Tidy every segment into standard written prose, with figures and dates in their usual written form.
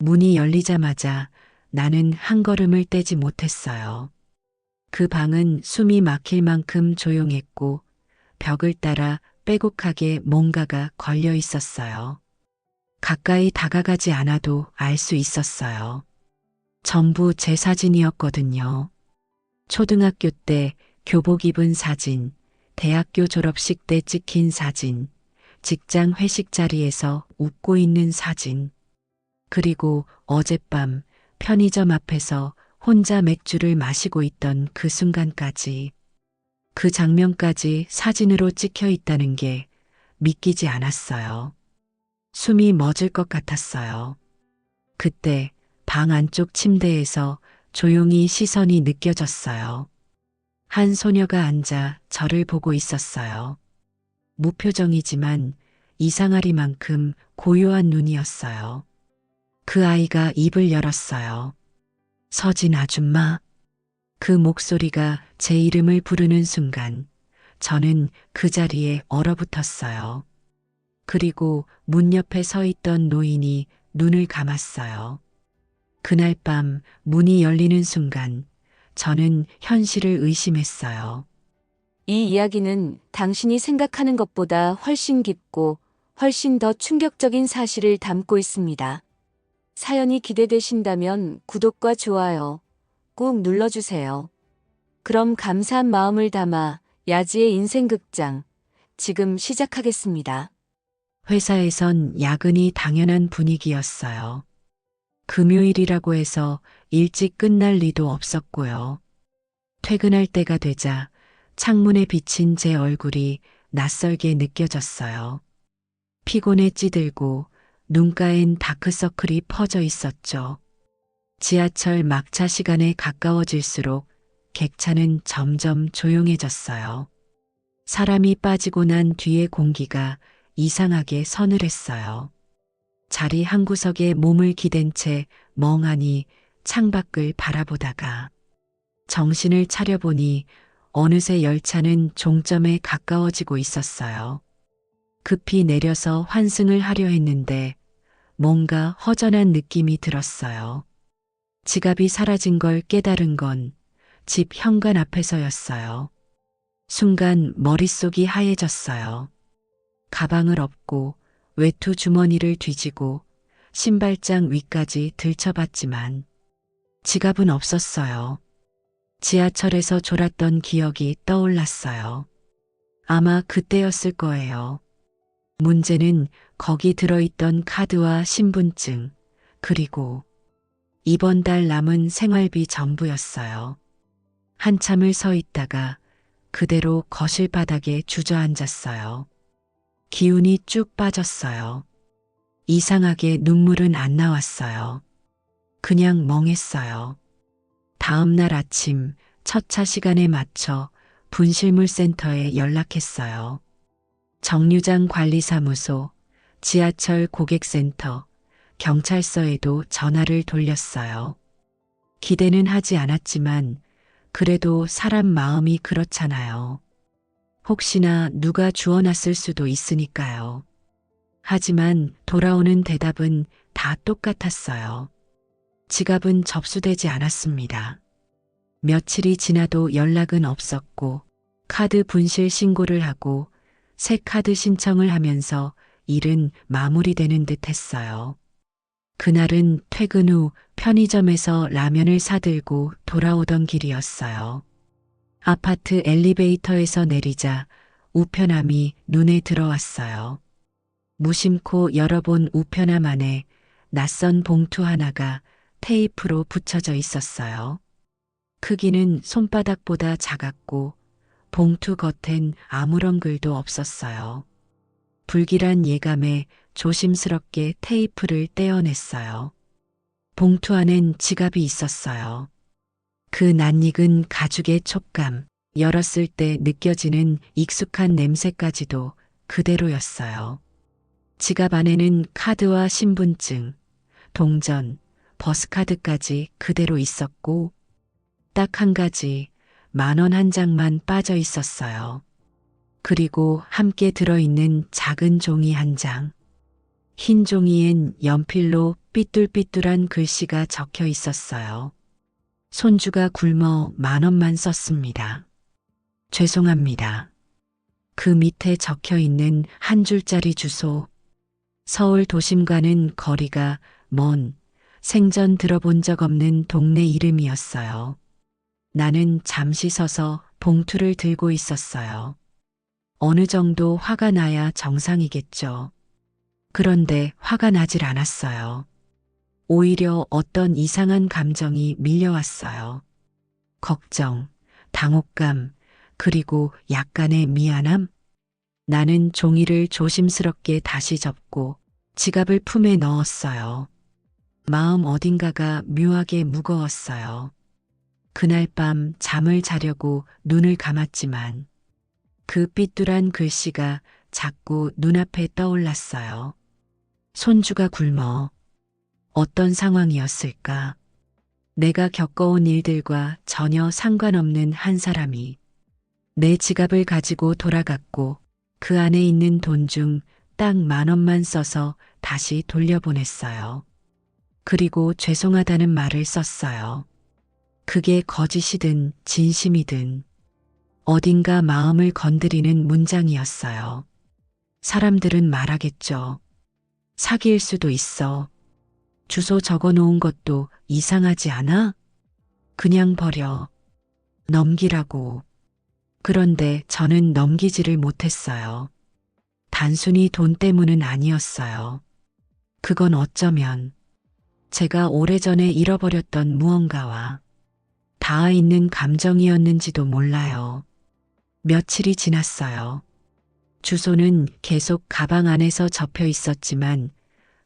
문이 열리자마자 나는 한 걸음을 떼지 못했어요. 그 방은 숨이 막힐 만큼 조용했고 벽을 따라 빼곡하게 뭔가가 걸려 있었어요. 가까이 다가가지 않아도 알 수 있었어요. 전부 제 사진이었거든요. 초등학교 때 교복 입은 사진, 대학교 졸업식 때 찍힌 사진, 직장 회식 자리에서 웃고 있는 사진, 그리고 어젯밤 편의점 앞에서 혼자 맥주를 마시고 있던 그 순간까지, 그 장면까지 사진으로 찍혀 있다는 게 믿기지 않았어요. 숨이 멎을 것 같았어요. 그때 방 안쪽 침대에서 조용히 시선이 느껴졌어요. 한 소녀가 앉아 저를 보고 있었어요. 무표정이지만 이상하리만큼 고요한 눈이었어요. 그 아이가 입을 열었어요. 서진 아줌마. 그 목소리가 제 이름을 부르는 순간 저는 그 자리에 얼어붙었어요. 그리고 문 옆에 서 있던 노인이 눈을 감았어요. 그날 밤 문이 열리는 순간 저는 현실을 의심했어요. 이 이야기는 당신이 생각하는 것보다 훨씬 깊고 훨씬 더 충격적인 사실을 담고 있습니다. 사연이 기대되신다면 구독과 좋아요 꼭 눌러주세요. 그럼 감사한 마음을 담아 야지의 인생극장 지금 시작하겠습니다. 회사에선 야근이 당연한 분위기였어요. 금요일이라고 해서 일찍 끝날 리도 없었고요. 퇴근할 때가 되자 창문에 비친 제 얼굴이 낯설게 느껴졌어요. 피곤에 찌들고 눈가엔 다크서클이 퍼져 있었죠. 지하철 막차 시간에 가까워질수록 객차는 점점 조용해졌어요. 사람이 빠지고 난 뒤의 공기가 이상하게 서늘했어요. 자리 한 구석에 몸을 기댄 채 멍하니 창밖을 바라보다가 정신을 차려보니 어느새 열차는 종점에 가까워지고 있었어요. 급히 내려서 환승을 하려 했는데 뭔가 허전한 느낌이 들었어요. 지갑이 사라진 걸 깨달은 건 집 현관 앞에서였어요. 순간 머릿속이 하얘졌어요. 가방을 엎고 외투 주머니를 뒤지고 신발장 위까지 들춰봤지만 지갑은 없었어요. 지하철에서 졸았던 기억이 떠올랐어요. 아마 그때였을 거예요. 문제는 거기 들어있던 카드와 신분증, 그리고 이번 달 남은 생활비 전부였어요. 한참을 서 있다가 그대로 거실 바닥에 주저앉았어요. 기운이 쭉 빠졌어요. 이상하게 눈물은 안 나왔어요. 그냥 멍했어요. 다음 날 아침 첫 차 시간에 맞춰 분실물센터에 연락했어요. 정류장 관리사무소, 지하철 고객센터, 경찰서에도 전화를 돌렸어요. 기대는 하지 않았지만 그래도 사람 마음이 그렇잖아요. 혹시나 누가 주워놨을 수도 있으니까요. 하지만 돌아오는 대답은 다 똑같았어요. 지갑은 접수되지 않았습니다. 며칠이 지나도 연락은 없었고 카드 분실 신고를 하고 새 카드 신청을 하면서 일은 마무리되는 듯 했어요. 그날은 퇴근 후 편의점에서 라면을 사들고 돌아오던 길이었어요. 아파트 엘리베이터에서 내리자 우편함이 눈에 들어왔어요. 무심코 열어본 우편함 안에 낯선 봉투 하나가 테이프로 붙여져 있었어요. 크기는 손바닥보다 작았고 봉투 겉엔 아무런 글도 없었어요. 불길한 예감에 조심스럽게 테이프를 떼어냈어요. 봉투 안엔 지갑이 있었어요. 그 낯익은 가죽의 촉감, 열었을 때 느껴지는 익숙한 냄새까지도 그대로였어요. 지갑 안에는 카드와 신분증, 동전, 버스카드까지 그대로 있었고 딱 한 가지 10,000원 한 장만 빠져 있었어요. 그리고 함께 들어있는 작은 종이 한 장. 흰 종이엔 연필로 삐뚤삐뚤한 글씨가 적혀 있었어요. 손주가 굶어 10,000원만 썼습니다. 죄송합니다. 그 밑에 적혀 있는 한 줄짜리 주소. 서울 도심과는 거리가 먼 생전 들어본 적 없는 동네 이름이었어요. 나는 잠시 서서 봉투를 들고 있었어요. 어느 정도 화가 나야 정상이겠죠. 그런데 화가 나질 않았어요. 오히려 어떤 이상한 감정이 밀려왔어요. 걱정, 당혹감, 그리고 약간의 미안함. 나는 종이를 조심스럽게 다시 접고 지갑을 품에 넣었어요. 마음 어딘가가 묘하게 무거웠어요. 그날 밤 잠을 자려고 눈을 감았지만 그 삐뚤한 글씨가 자꾸 눈앞에 떠올랐어요. 손주가 굶어. 어떤 상황이었을까? 내가 겪어온 일들과 전혀 상관없는 한 사람이 내 지갑을 가지고 돌아갔고 그 안에 있는 돈 중 딱 10,000원만 써서 다시 돌려보냈어요. 그리고 죄송하다는 말을 썼어요. 그게 거짓이든 진심이든 어딘가 마음을 건드리는 문장이었어요. 사람들은 말하겠죠. 사기일 수도 있어. 주소 적어 놓은 것도 이상하지 않아? 그냥 버려. 넘기라고. 그런데 저는 넘기지를 못했어요. 단순히 돈 때문은 아니었어요. 그건 어쩌면 제가 오래전에 잃어버렸던 무언가와 닿아 있는 감정이었는지도 몰라요. 며칠이 지났어요. 주소는 계속 가방 안에서 접혀 있었지만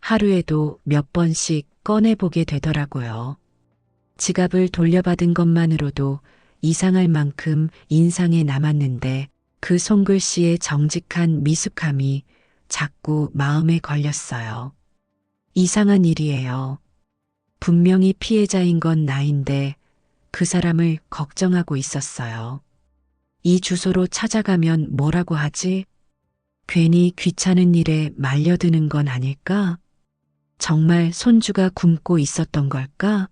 하루에도 몇 번씩 꺼내보게 되더라고요. 지갑을 돌려받은 것만으로도 이상할 만큼 인상에 남았는데 그 손글씨의 정직한 미숙함이 자꾸 마음에 걸렸어요. 이상한 일이에요. 분명히 피해자인 건 나인데 그 사람을 걱정하고 있었어요. 이 주소로 찾아가면 뭐라고 하지? 괜히 귀찮은 일에 말려드는 건 아닐까? 정말 손주가 굶고 있었던 걸까?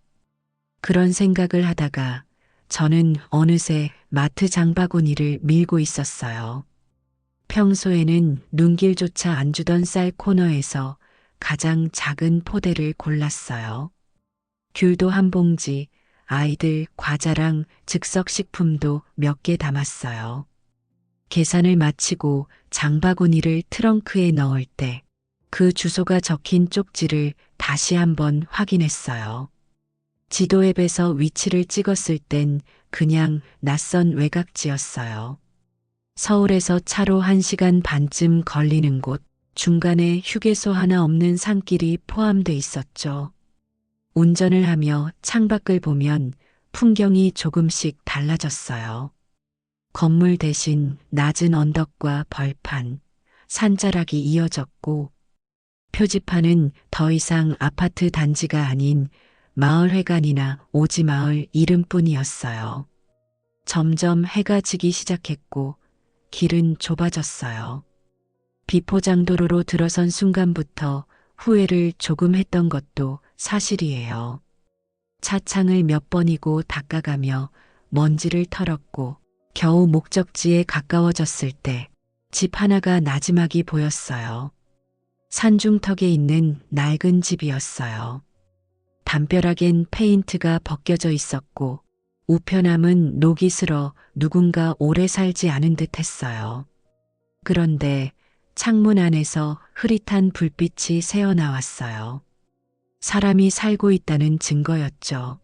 그런 생각을 하다가 저는 어느새 마트 장바구니를 밀고 있었어요. 평소에는 눈길조차 안 주던 쌀 코너에서 가장 작은 포대를 골랐어요. 귤도 한 봉지, 아이들 과자랑 즉석식품도 몇 개 담았어요. 계산을 마치고 장바구니를 트렁크에 넣을 때 그 주소가 적힌 쪽지를 다시 한번 확인했어요. 지도 앱에서 위치를 찍었을 땐 그냥 낯선 외곽지였어요. 서울에서 차로 1시간 반쯤 걸리는 곳, 중간에 휴게소 하나 없는 산길이 포함돼 있었죠. 운전을 하며 창밖을 보면 풍경이 조금씩 달라졌어요. 건물 대신 낮은 언덕과 벌판, 산자락이 이어졌고 표지판은 더 이상 아파트 단지가 아닌 마을회관이나 오지마을 이름뿐이었어요. 점점 해가 지기 시작했고 길은 좁아졌어요. 비포장도로로 들어선 순간부터 후회를 조금 했던 것도 사실이에요. 차창을 몇 번이고 닦아가며 먼지를 털었고 겨우 목적지에 가까워졌을 때 집 하나가 나지막이 보였어요. 산중턱에 있는 낡은 집이었어요. 담벼락엔 페인트가 벗겨져 있었고 우편함은 녹이 슬어 누군가 오래 살지 않은 듯 했어요. 그런데 창문 안에서 흐릿한 불빛이 새어나왔어요. 사람이 살고 있다는 증거였죠.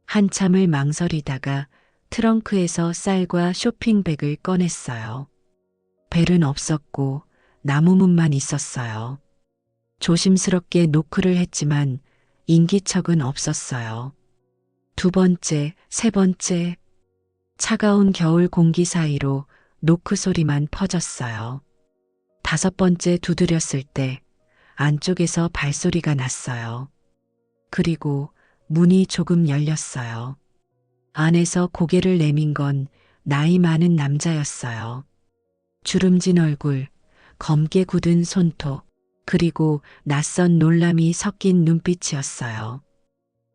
한참을 망설이다가 트렁크에서 쌀과 쇼핑백을 꺼냈어요. 벨은 없었고 나무문만 있었어요. 조심스럽게 노크를 했지만 인기척은 없었어요. 2번째, 3번째, 차가운 겨울 공기 사이로 노크 소리만 퍼졌어요. 5번째 두드렸을 때 안쪽에서 발소리가 났어요. 그리고 문이 조금 열렸어요. 안에서 고개를 내민 건 나이 많은 남자였어요. 주름진 얼굴, 검게 굳은 손톱, 그리고 낯선 놀람이 섞인 눈빛이었어요.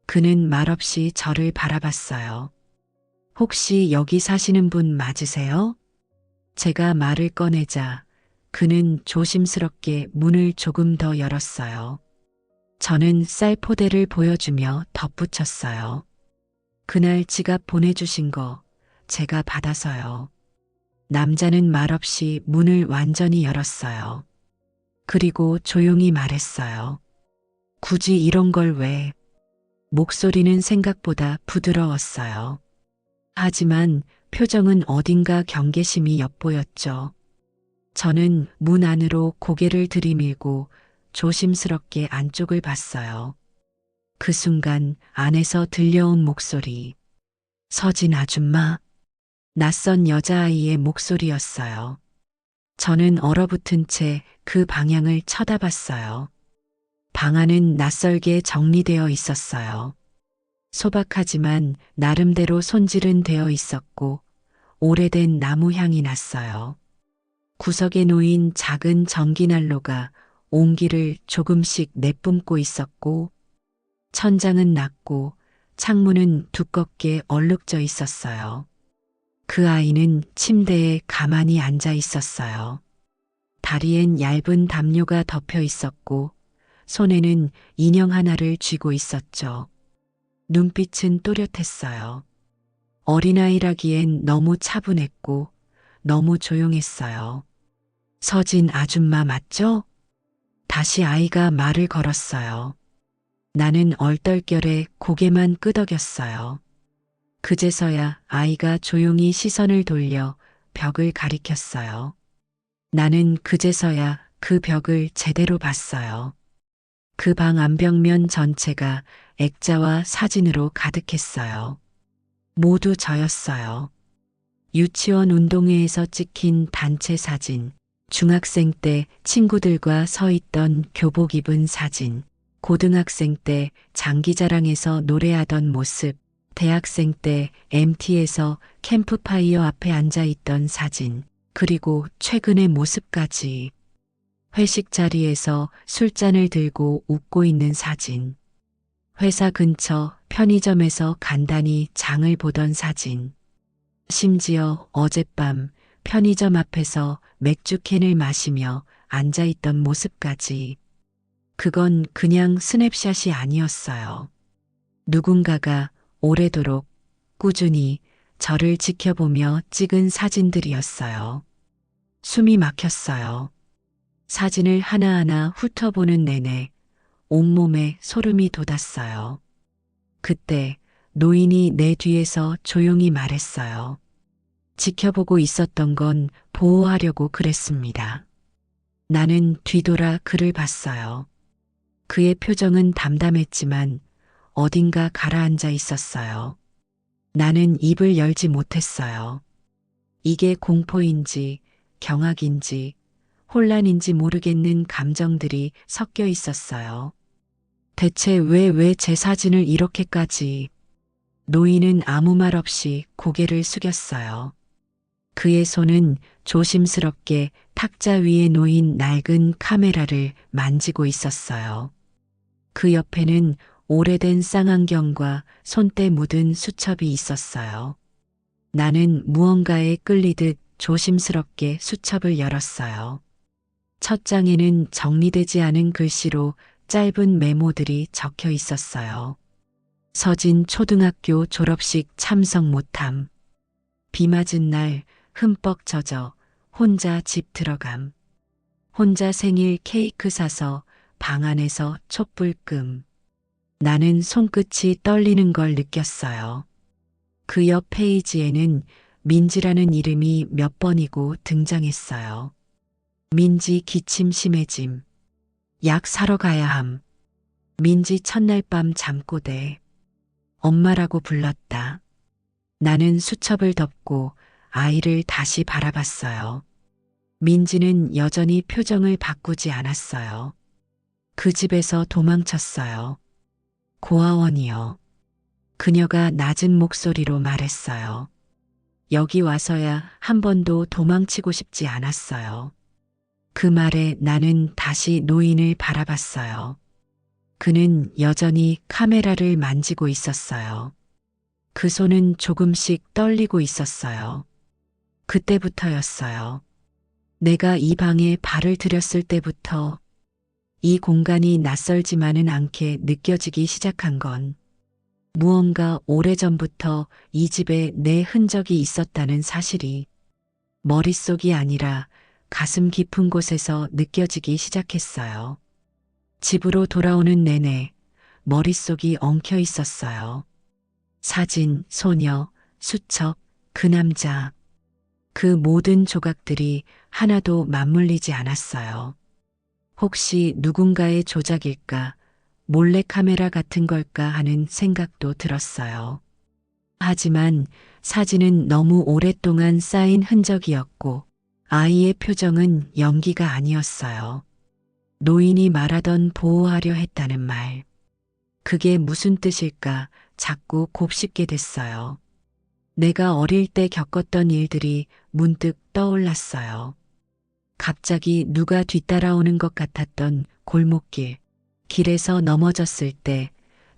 그는 말없이 저를 바라봤어요. 혹시 여기 사시는 분 맞으세요? 제가 말을 꺼내자 그는 조심스럽게 문을 조금 더 열었어요. 저는 쌀포대를 보여주며 덧붙였어요. 그날 지갑 보내주신 거 제가 받아서요. 남자는 말없이 문을 완전히 열었어요. 그리고 조용히 말했어요. 굳이 이런 걸 왜? 목소리는 생각보다 부드러웠어요. 하지만 표정은 어딘가 경계심이 엿보였죠. 저는 문 안으로 고개를 들이밀고 조심스럽게 안쪽을 봤어요. 그 순간 안에서 들려온 목소리. 서진 아줌마. 낯선 여자아이의 목소리였어요. 저는 얼어붙은 채 그 방향을 쳐다봤어요. 방 안은 낯설게 정리되어 있었어요. 소박하지만 나름대로 손질은 되어 있었고 오래된 나무 향이 났어요. 구석에 놓인 작은 전기난로가 온기를 조금씩 내뿜고 있었고 천장은 낮고 창문은 두껍게 얼룩져 있었어요. 그 아이는 침대에 가만히 앉아 있었어요. 다리엔 얇은 담요가 덮여 있었고 손에는 인형 하나를 쥐고 있었죠. 눈빛은 또렷했어요. 어린아이라기엔 너무 차분했고 너무 조용했어요. 서진 아줌마 맞죠? 다시 아이가 말을 걸었어요. 나는 얼떨결에 고개만 끄덕였어요. 그제서야 아이가 조용히 시선을 돌려 벽을 가리켰어요. 나는 그제서야 그 벽을 제대로 봤어요. 그 방 안벽면 전체가 액자와 사진으로 가득했어요. 모두 저였어요. 유치원 운동회에서 찍힌 단체 사진, 중학생 때 친구들과 서 있던 교복 입은 사진, 고등학생 때 장기자랑에서 노래하던 모습, 대학생 때 MT에서 캠프파이어 앞에 앉아 있던 사진, 그리고 최근의 모습까지. 회식 자리에서 술잔을 들고 웃고 있는 사진. 회사 근처 편의점에서 간단히 장을 보던 사진. 심지어 어젯밤 편의점 앞에서 맥주캔을 마시며 앉아 있던 모습까지. 그건 그냥 스냅샷이 아니었어요. 누군가가 오래도록 꾸준히 저를 지켜보며 찍은 사진들이었어요. 숨이 막혔어요. 사진을 하나하나 훑어보는 내내 온몸에 소름이 돋았어요. 그때 노인이 내 뒤에서 조용히 말했어요. 지켜보고 있었던 건 보호하려고 그랬습니다. 나는 뒤돌아 그를 봤어요. 그의 표정은 담담했지만 어딘가 가라앉아 있었어요. 나는 입을 열지 못했어요. 이게 공포인지 경악인지 혼란인지 모르겠는 감정들이 섞여 있었어요. 대체 왜 제 사진을 이렇게까지. 노인은 아무 말 없이 고개를 숙였어요. 그의 손은 조심스럽게 탁자 위에 놓인 낡은 카메라를 만지고 있었어요. 그 옆에는 오래된 쌍안경과 손때 묻은 수첩이 있었어요. 나는 무언가에 끌리듯 조심스럽게 수첩을 열었어요. 첫 장에는 정리되지 않은 글씨로 짧은 메모들이 적혀 있었어요. 서진 초등학교 졸업식 참석 못함. 비 맞은 날 흠뻑 젖어 혼자 집 들어감. 혼자 생일 케이크 사서 방 안에서 촛불 끔. 나는 손끝이 떨리는 걸 느꼈어요. 그 옆 페이지에는 민지라는 이름이 몇 번이고 등장했어요. 민지 기침 심해짐. 약 사러 가야 함. 민지 첫날 밤 잠꼬대. 엄마라고 불렀다. 나는 수첩을 덮고 아이를 다시 바라봤어요. 민지는 여전히 표정을 바꾸지 않았어요. 그 집에서 도망쳤어요. 고아원이요. 그녀가 낮은 목소리로 말했어요. 여기 와서야 한 번도 도망치고 싶지 않았어요. 그 말에 나는 다시 노인을 바라봤어요. 그는 여전히 카메라를 만지고 있었어요. 그 손은 조금씩 떨리고 있었어요. 그때부터였어요. 내가 이 방에 발을 들였을 때부터 이 공간이 낯설지만은 않게 느껴지기 시작한 건 무언가 오래전부터 이 집에 내 흔적이 있었다는 사실이 머릿속이 아니라 가슴 깊은 곳에서 느껴지기 시작했어요. 집으로 돌아오는 내내 머릿속이 엉켜 있었어요. 사진, 소녀, 수첩, 그 남자. 그 모든 조각들이 하나도 맞물리지 않았어요. 혹시 누군가의 조작일까, 몰래카메라 같은 걸까 하는 생각도 들었어요. 하지만 사진은 너무 오랫동안 쌓인 흔적이었고 아이의 표정은 연기가 아니었어요. 노인이 말하던 보호하려 했다는 말. 그게 무슨 뜻일까 자꾸 곱씹게 됐어요. 내가 어릴 때 겪었던 일들이 문득 떠올랐어요. 갑자기 누가 뒤따라오는 것 같았던 골목길, 길에서 넘어졌을 때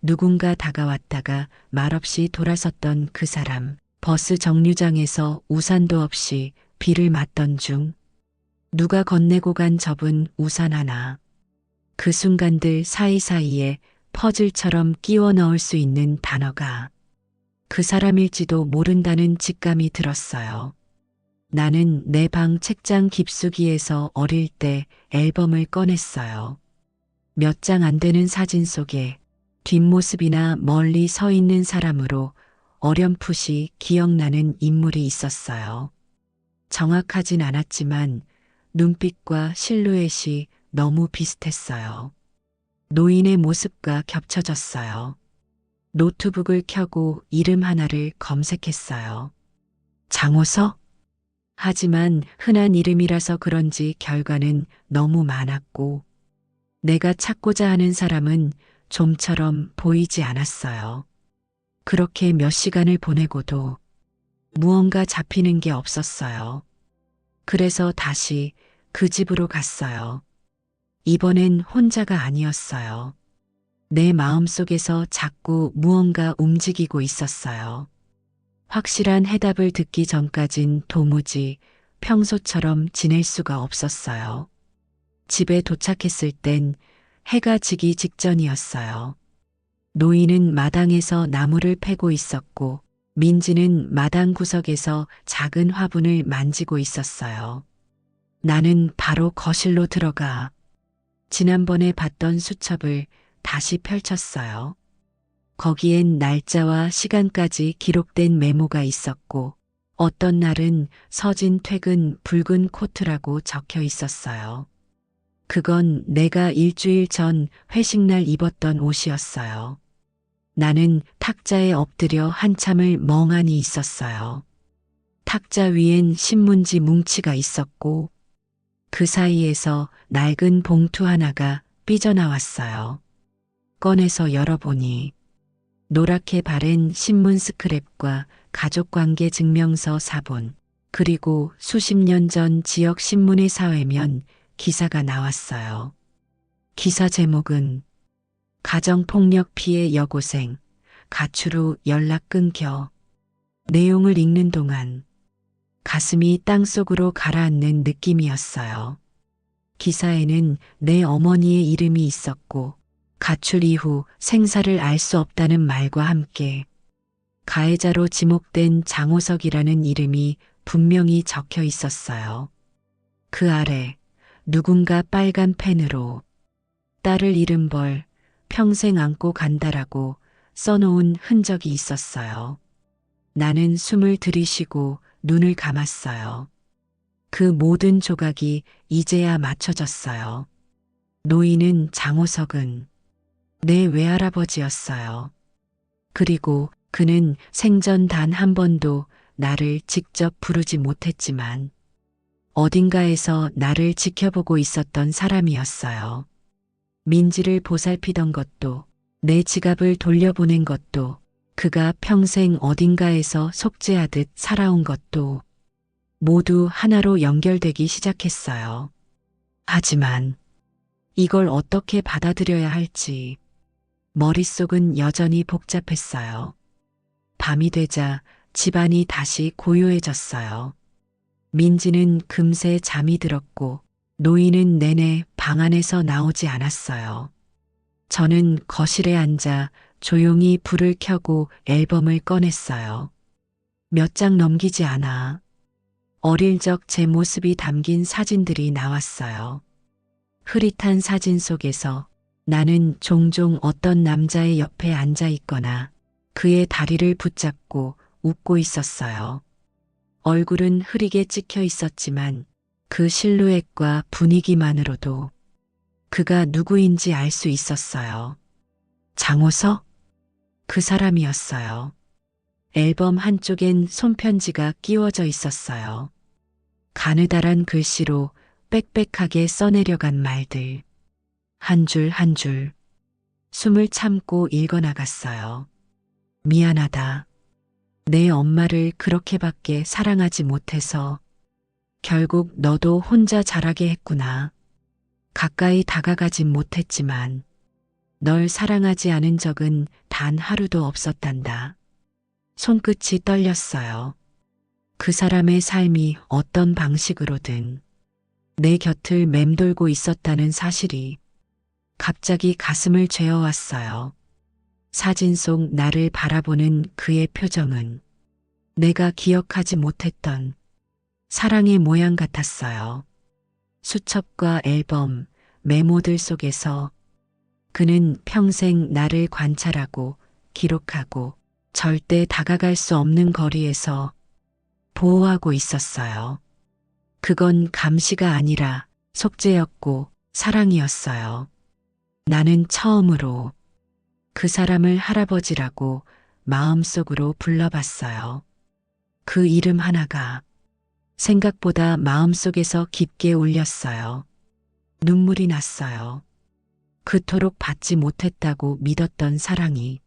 누군가 다가왔다가 말없이 돌아섰던 그 사람, 버스 정류장에서 우산도 없이 비를 맞던 중 누가 건네고 간 접은 우산 하나. 그 순간들 사이사이에 퍼즐처럼 끼워 넣을 수 있는 단어가 그 사람일지도 모른다는 직감이 들었어요. 나는 내 방 책장 깊숙이에서 어릴 때 앨범을 꺼냈어요. 몇 장 안 되는 사진 속에 뒷모습이나 멀리 서 있는 사람으로 어렴풋이 기억나는 인물이 있었어요. 정확하진 않았지만 눈빛과 실루엣이 너무 비슷했어요. 노인의 모습과 겹쳐졌어요. 노트북을 켜고 이름 하나를 검색했어요. 장호석? 하지만 흔한 이름이라서 그런지 결과는 너무 많았고 내가 찾고자 하는 사람은 좀처럼 보이지 않았어요. 그렇게 몇 시간을 보내고도 무언가 잡히는 게 없었어요. 그래서 다시 그 집으로 갔어요. 이번엔 혼자가 아니었어요. 내 마음속에서 자꾸 무언가 움직이고 있었어요. 확실한 해답을 듣기 전까진 도무지 평소처럼 지낼 수가 없었어요. 집에 도착했을 땐 해가 지기 직전이었어요. 노인은 마당에서 나무를 패고 있었고 민지는 마당 구석에서 작은 화분을 만지고 있었어요. 나는 바로 거실로 들어가 지난번에 봤던 수첩을 다시 펼쳤어요. 거기엔 날짜와 시간까지 기록된 메모가 있었고 어떤 날은 서진 퇴근 붉은 코트라고 적혀 있었어요. 그건 내가 일주일 전 회식날 입었던 옷이었어요. 나는 탁자에 엎드려 한참을 멍하니 있었어요. 탁자 위엔 신문지 뭉치가 있었고 그 사이에서 낡은 봉투 하나가 삐져나왔어요. 꺼내서 열어보니 노랗게 바랜 신문 스크랩과 가족관계 증명서 사본, 그리고 수십 년 전 지역 신문의 사회면 기사가 나왔어요. 기사 제목은 가정폭력 피해 여고생, 가출 후 연락 끊겨. 내용을 읽는 동안 가슴이 땅속으로 가라앉는 느낌이었어요. 기사에는 내 어머니의 이름이 있었고 가출 이후 생사를 알 수 없다는 말과 함께 가해자로 지목된 장호석이라는 이름이 분명히 적혀 있었어요. 그 아래 누군가 빨간 펜으로 딸을 잃은 벌 평생 안고 간다라고 써놓은 흔적이 있었어요. 나는 숨을 들이쉬고 눈을 감았어요. 그 모든 조각이 이제야 맞춰졌어요. 노인은 장호석은 내 외할아버지였어요. 그리고 그는 생전 단 한 번도 나를 직접 부르지 못했지만 어딘가에서 나를 지켜보고 있었던 사람이었어요. 민지를 보살피던 것도 내 지갑을 돌려보낸 것도 그가 평생 어딘가에서 속죄하듯 살아온 것도 모두 하나로 연결되기 시작했어요. 하지만 이걸 어떻게 받아들여야 할지 머릿속은 여전히 복잡했어요. 밤이 되자 집안이 다시 고요해졌어요. 민지는 금세 잠이 들었고 노인은 내내 방 안에서 나오지 않았어요. 저는 거실에 앉아 조용히 불을 켜고 앨범을 꺼냈어요. 몇 장 넘기지 않아 어릴 적 제 모습이 담긴 사진들이 나왔어요. 흐릿한 사진 속에서 나는 종종 어떤 남자의 옆에 앉아 있거나 그의 다리를 붙잡고 웃고 있었어요. 얼굴은 흐리게 찍혀 있었지만 그 실루엣과 분위기만으로도 그가 누구인지 알 수 있었어요. 장호석? 그 사람이었어요. 앨범 한쪽엔 손편지가 끼워져 있었어요. 가느다란 글씨로 빽빽하게 써내려간 말들. 한 줄 한 줄. 숨을 참고 읽어나갔어요. 미안하다. 내 엄마를 그렇게밖에 사랑하지 못해서 결국 너도 혼자 자라게 했구나. 가까이 다가가진 못했지만 널 사랑하지 않은 적은 단 하루도 없었단다. 손끝이 떨렸어요. 그 사람의 삶이 어떤 방식으로든 내 곁을 맴돌고 있었다는 사실이 갑자기 가슴을 죄어왔어요. 사진 속 나를 바라보는 그의 표정은 내가 기억하지 못했던 사랑의 모양 같았어요. 수첩과 앨범, 메모들 속에서 그는 평생 나를 관찰하고 기록하고 절대 다가갈 수 없는 거리에서 보호하고 있었어요. 그건 감시가 아니라 속죄였고 사랑이었어요. 나는 처음으로 그 사람을 할아버지라고 마음속으로 불러봤어요. 그 이름 하나가 생각보다 마음속에서 깊게 울렸어요. 눈물이 났어요. 그토록 받지 못했다고 믿었던 사랑이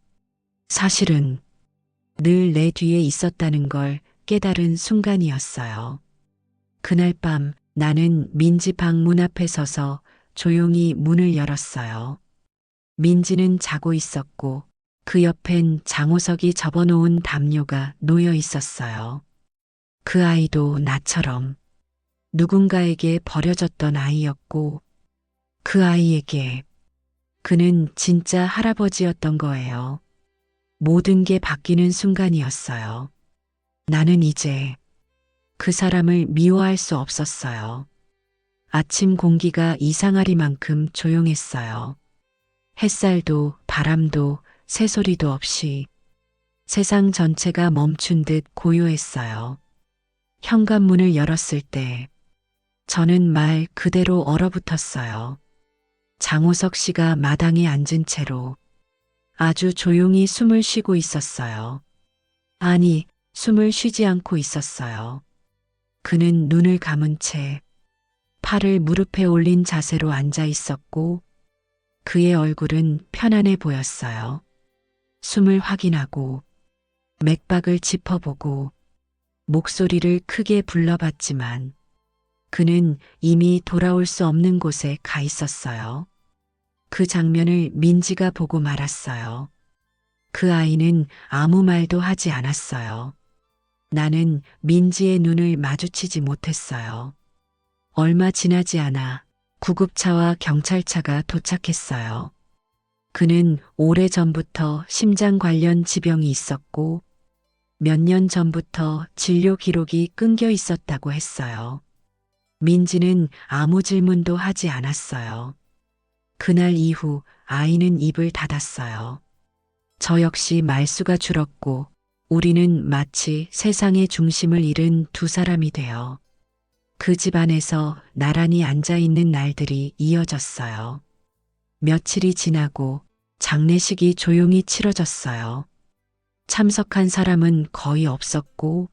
사실은 늘 내 뒤에 있었다는 걸 깨달은 순간이었어요. 그날 밤 나는 민지 방 문 앞에 서서 조용히 문을 열었어요. 민지는 자고 있었고 그 옆엔 장호석이 접어놓은 담요가 놓여 있었어요. 그 아이도 나처럼 누군가에게 버려졌던 아이였고 그 아이에게 그는 진짜 할아버지였던 거예요. 모든 게 바뀌는 순간이었어요. 나는 이제 그 사람을 미워할 수 없었어요. 아침 공기가 이상하리만큼 조용했어요. 햇살도 바람도 새소리도 없이 세상 전체가 멈춘 듯 고요했어요. 현관문을 열었을 때 저는 말 그대로 얼어붙었어요. 장호석 씨가 마당에 앉은 채로 아주 조용히 숨을 쉬고 있었어요. 아니, 숨을 쉬지 않고 있었어요. 그는 눈을 감은 채 팔을 무릎에 올린 자세로 앉아 있었고 그의 얼굴은 편안해 보였어요. 숨을 확인하고 맥박을 짚어보고 목소리를 크게 불러봤지만 그는 이미 돌아올 수 없는 곳에 가 있었어요. 그 장면을 민지가 보고 말았어요. 그 아이는 아무 말도 하지 않았어요. 나는 민지의 눈을 마주치지 못했어요. 얼마 지나지 않아 구급차와 경찰차가 도착했어요. 그는 오래전부터 심장 관련 지병이 있었고 몇 년 전부터 진료 기록이 끊겨 있었다고 했어요. 민지는 아무 질문도 하지 않았어요. 그날 이후 아이는 입을 닫았어요. 저 역시 말수가 줄었고 우리는 마치 세상의 중심을 잃은 두 사람이 되어 그 집안에서 나란히 앉아 있는 날들이 이어졌어요. 며칠이 지나고 장례식이 조용히 치러졌어요. 참석한 사람은 거의 없었고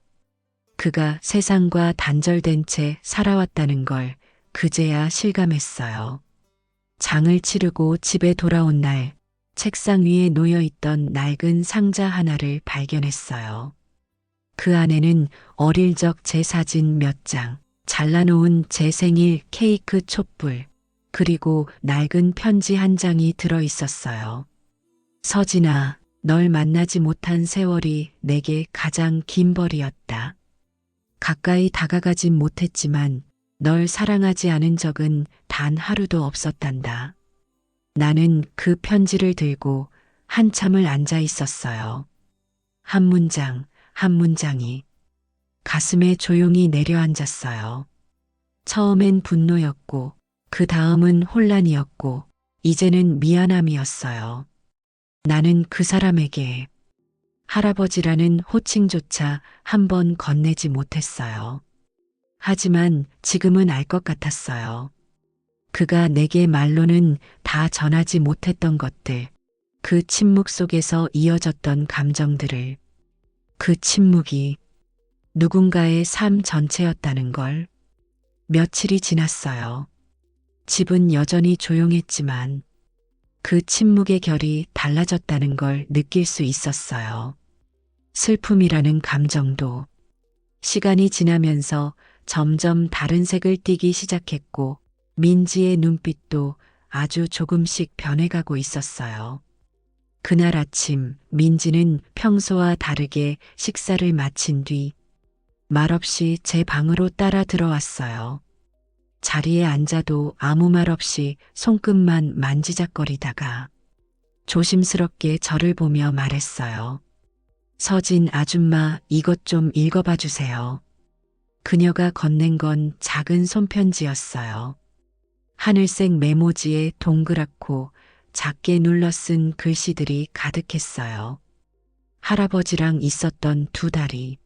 그가 세상과 단절된 채 살아왔다는 걸 그제야 실감했어요. 장을 치르고 집에 돌아온 날 책상 위에 놓여 있던 낡은 상자 하나를 발견했어요. 그 안에는 어릴 적 제 사진 몇 장, 잘라놓은 제 생일 케이크 촛불, 그리고 낡은 편지 한 장이 들어 있었어요. 서진아, 널 만나지 못한 세월이 내게 가장 긴 벌이었다. 가까이 다가가진 못했지만 널 사랑하지 않은 적은 단 하루도 없었단다. 나는 그 편지를 들고 한참을 앉아 있었어요. 한 문장, 한 문장이 가슴에 조용히 내려앉았어요. 처음엔 분노였고, 그 다음은 혼란이었고, 이제는 미안함이었어요. 나는 그 사람에게 할아버지라는 호칭조차 한 번 건네지 못했어요. 하지만 지금은 알 것 같았어요. 그가 내게 말로는 다 전하지 못했던 것들, 그 침묵 속에서 이어졌던 감정들을, 그 침묵이 누군가의 삶 전체였다는 걸. 며칠이 지났어요. 집은 여전히 조용했지만 그 침묵의 결이 달라졌다는 걸 느낄 수 있었어요. 슬픔이라는 감정도 시간이 지나면서 점점 다른 색을 띠기 시작했고, 민지의 눈빛도 아주 조금씩 변해가고 있었어요. 그날 아침 민지는 평소와 다르게 식사를 마친 뒤 말없이 제 방으로 따라 들어왔어요. 자리에 앉아도 아무 말 없이 손끝만 만지작거리다가 조심스럽게 저를 보며 말했어요. 서진 아줌마, 이것 좀 읽어봐 주세요. 그녀가 건넨 건 작은 손편지였어요. 하늘색 메모지에 동그랗고 작게 눌러 쓴 글씨들이 가득했어요. 할아버지랑 있었던 2달이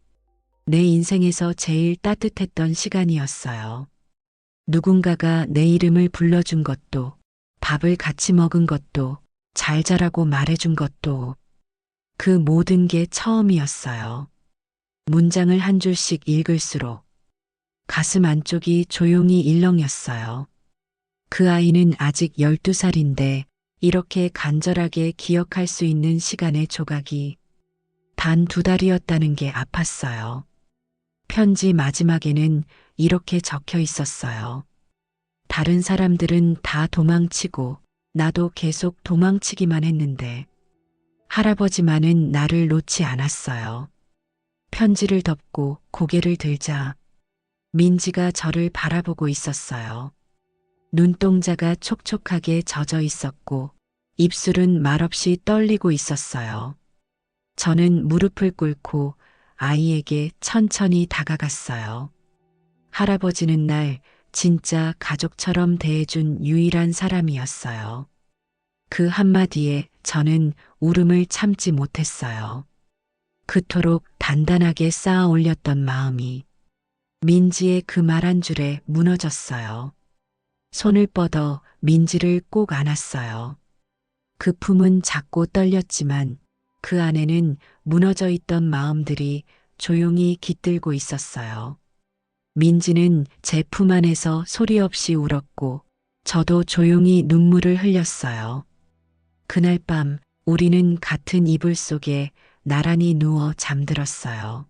내 인생에서 제일 따뜻했던 시간이었어요. 누군가가 내 이름을 불러준 것도, 밥을 같이 먹은 것도, 잘 자라고 말해준 것도, 그 모든 게 처음이었어요. 문장을 한 줄씩 읽을수록 가슴 안쪽이 조용히 일렁였어요. 그 아이는 아직 12살인데 이렇게 간절하게 기억할 수 있는 시간의 조각이 단 2달이었다는 게 아팠어요. 편지 마지막에는 이렇게 적혀 있었어요. 다른 사람들은 다 도망치고 나도 계속 도망치기만 했는데 할아버지만은 나를 놓지 않았어요. 편지를 덮고 고개를 들자 민지가 저를 바라보고 있었어요. 눈동자가 촉촉하게 젖어 있었고 입술은 말없이 떨리고 있었어요. 저는 무릎을 꿇고 아이에게 천천히 다가갔어요. 할아버지는 날 진짜 가족처럼 대해준 유일한 사람이었어요. 그 한마디에 저는 울음을 참지 못했어요. 그토록 단단하게 쌓아 올렸던 마음이 민지의 그 말 한 줄에 무너졌어요. 손을 뻗어 민지를 꼭 안았어요. 그 품은 작고 떨렸지만 그 안에는 무너져 있던 마음들이 조용히 깃들고 있었어요. 민지는 제 품 안에서 소리 없이 울었고 저도 조용히 눈물을 흘렸어요. 그날 밤 우리는 같은 이불 속에 나란히 누워 잠들었어요.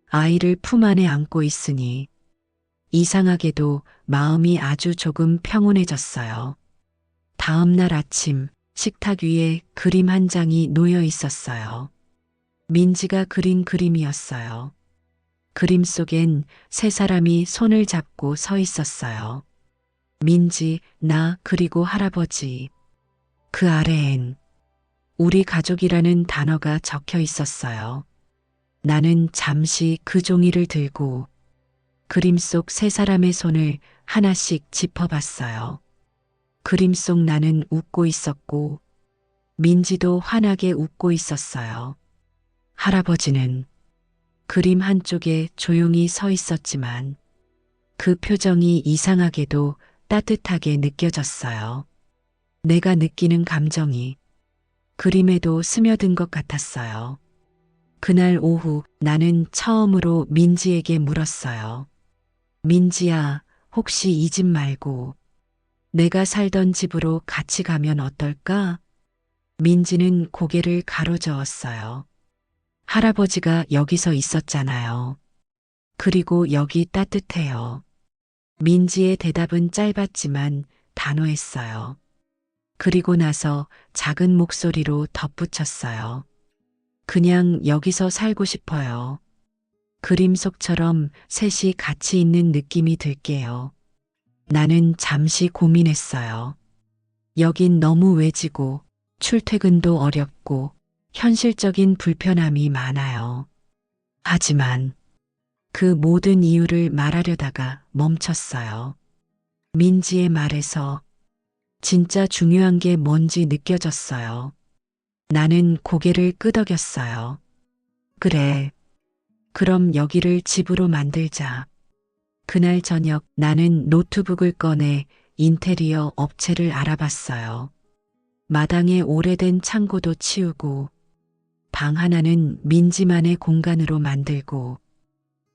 아이를 품 안에 안고 있으니 이상하게도 마음이 아주 조금 평온해졌어요. 다음 날 아침 식탁 위에 그림 한 장이 놓여 있었어요. 민지가 그린 그림이었어요. 그림 속엔 3사람이 손을 잡고 서 있었어요. 민지, 나, 그리고 할아버지. 그 아래엔 우리 가족이라는 단어가 적혀 있었어요. 나는 잠시 그 종이를 들고 그림 속 3사람의 손을 하나씩 짚어봤어요. 그림 속 나는 웃고 있었고 민지도 환하게 웃고 있었어요. 할아버지는 그림 한쪽에 조용히 서 있었지만 그 표정이 이상하게도 따뜻하게 느껴졌어요. 내가 느끼는 감정이 그림에도 스며든 것 같았어요. 그날 오후 나는 처음으로 민지에게 물었어요. 민지야, 혹시 이 집 말고 내가 살던 집으로 같이 가면 어떨까? 민지는 고개를 가로저었어요. 할아버지가 여기서 있었잖아요. 그리고 여기 따뜻해요. 민지의 대답은 짧았지만 단호했어요. 그리고 나서 작은 목소리로 덧붙였어요. 그냥 여기서 살고 싶어요. 그림 속처럼 셋이 같이 있는 느낌이 들게요. 나는 잠시 고민했어요. 여긴 너무 외지고 출퇴근도 어렵고 현실적인 불편함이 많아요. 하지만 그 모든 이유를 말하려다가 멈췄어요. 민지의 말에서 진짜 중요한 게 뭔지 느껴졌어요. 나는 고개를 끄덕였어요. 그래. 그럼 여기를 집으로 만들자. 그날 저녁 나는 노트북을 꺼내 인테리어 업체를 알아봤어요. 마당에 오래된 창고도 치우고 방 하나는 민지만의 공간으로 만들고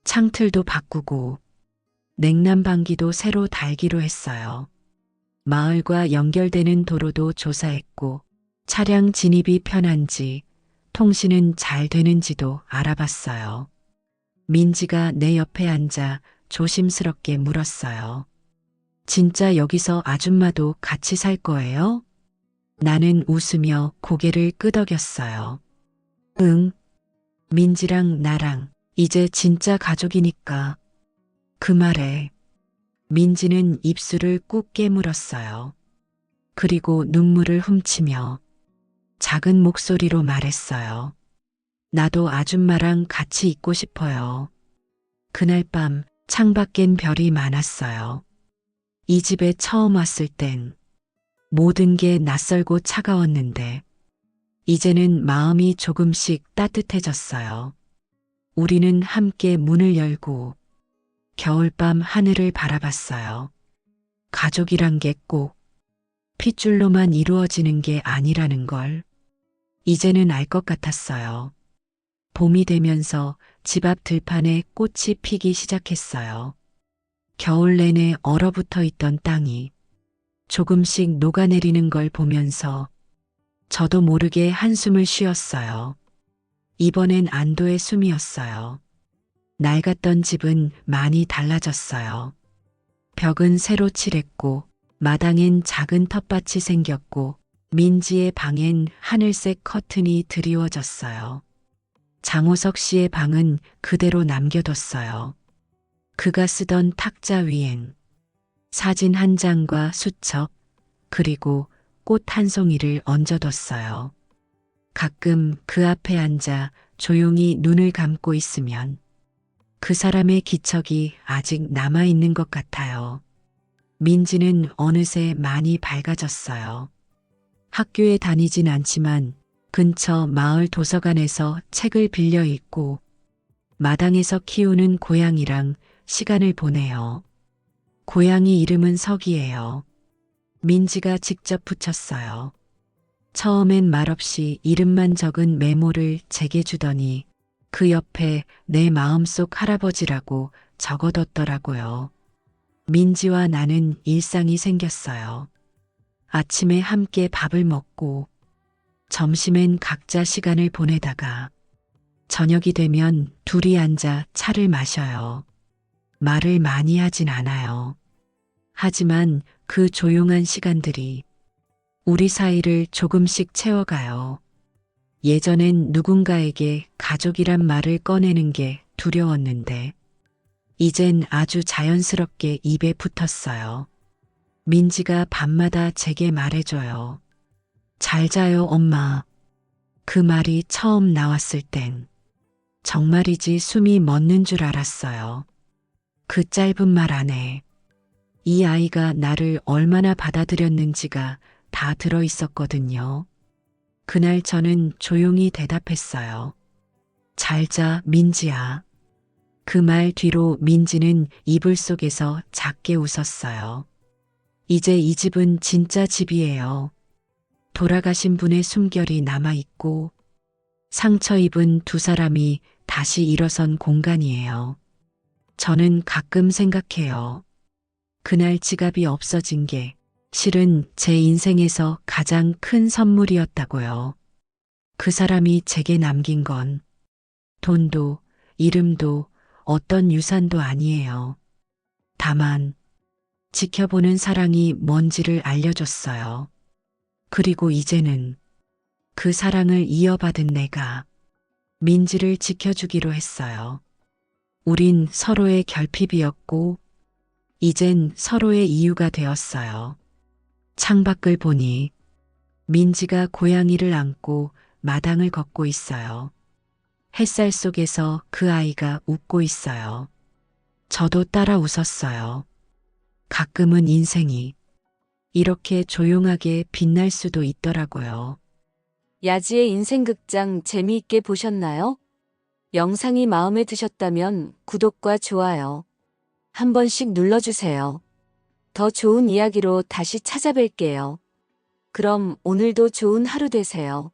창틀도 바꾸고 냉난방기도 새로 달기로 했어요. 마을과 연결되는 도로도 조사했고 차량 진입이 편한지 통신은 잘 되는지도 알아봤어요. 민지가 내 옆에 앉아 조심스럽게 물었어요. 진짜 여기서 아줌마도 같이 살 거예요? 나는 웃으며 고개를 끄덕였어요. 응. 민지랑 나랑 이제 진짜 가족이니까. 그 말에 민지는 입술을 꾹 깨물었어요. 그리고 눈물을 훔치며 작은 목소리로 말했어요. 나도 아줌마랑 같이 있고 싶어요. 그날 밤 창밖엔 별이 많았어요. 이 집에 처음 왔을 땐 모든 게 낯설고 차가웠는데 이제는 마음이 조금씩 따뜻해졌어요. 우리는 함께 문을 열고 겨울밤 하늘을 바라봤어요. 가족이란 게 꼭 핏줄로만 이루어지는 게 아니라는 걸 이제는 알 것 같았어요. 봄이 되면서 집 앞 들판에 꽃이 피기 시작했어요. 겨울 내내 얼어붙어 있던 땅이 조금씩 녹아내리는 걸 보면서 저도 모르게 한숨을 쉬었어요. 이번엔 안도의 숨이었어요. 낡았던 집은 많이 달라졌어요. 벽은 새로 칠했고 마당엔 작은 텃밭이 생겼고 민지의 방엔 하늘색 커튼이 드리워졌어요. 장호석 씨의 방은 그대로 남겨뒀어요. 그가 쓰던 탁자 위엔 사진 한 장과 수첩 그리고 꽃 한 송이를 얹어뒀어요. 가끔 그 앞에 앉아 조용히 눈을 감고 있으면 그 사람의 기척이 아직 남아있는 것 같아요. 민지는 어느새 많이 밝아졌어요. 학교에 다니진 않지만 근처 마을 도서관에서 책을 빌려 읽고 마당에서 키우는 고양이랑 시간을 보내요. 고양이 이름은 석이에요. 민지가 직접 붙였어요. 처음엔 말없이 이름만 적은 메모를 제게 주더니 그 옆에 내 마음속 할아버지라고 적어뒀더라고요. 민지와 나는 일상이 생겼어요. 아침에 함께 밥을 먹고 점심엔 각자 시간을 보내다가 저녁이 되면 둘이 앉아 차를 마셔요. 말을 많이 하진 않아요. 하지만 그 조용한 시간들이 우리 사이를 조금씩 채워가요. 예전엔 누군가에게 가족이란 말을 꺼내는 게 두려웠는데 이젠 아주 자연스럽게 입에 붙었어요. 민지가 밤마다 제게 말해줘요. 잘 자요, 엄마. 그 말이 처음 나왔을 땐 정말이지 숨이 멎는 줄 알았어요. 그 짧은 말 안에 이 아이가 나를 얼마나 받아들였는지가 다 들어 있었거든요. 그날 저는 조용히 대답했어요. 잘 자, 민지야. 그 말 뒤로 민지는 이불 속에서 작게 웃었어요. 이제 이 집은 진짜 집이에요. 돌아가신 분의 숨결이 남아있고 상처 입은 두 사람이 다시 일어선 공간이에요. 저는 가끔 생각해요. 그날 지갑이 없어진 게 실은 제 인생에서 가장 큰 선물이었다고요. 그 사람이 제게 남긴 건 돈도 이름도 어떤 유산도 아니에요. 다만 지켜보는 사랑이 뭔지를 알려줬어요. 그리고 이제는 그 사랑을 이어받은 내가 민지를 지켜주기로 했어요. 우린 서로의 결핍이었고, 이젠 서로의 이유가 되었어요. 창밖을 보니 민지가 고양이를 안고 마당을 걷고 있어요. 햇살 속에서 그 아이가 웃고 있어요. 저도 따라 웃었어요. 가끔은 인생이 이렇게 조용하게 빛날 수도 있더라고요. 야지의 인생극장 재미있게 보셨나요? 영상이 마음에 드셨다면 구독과 좋아요 한 번씩 눌러주세요. 더 좋은 이야기로 다시 찾아뵐게요. 그럼 오늘도 좋은 하루 되세요.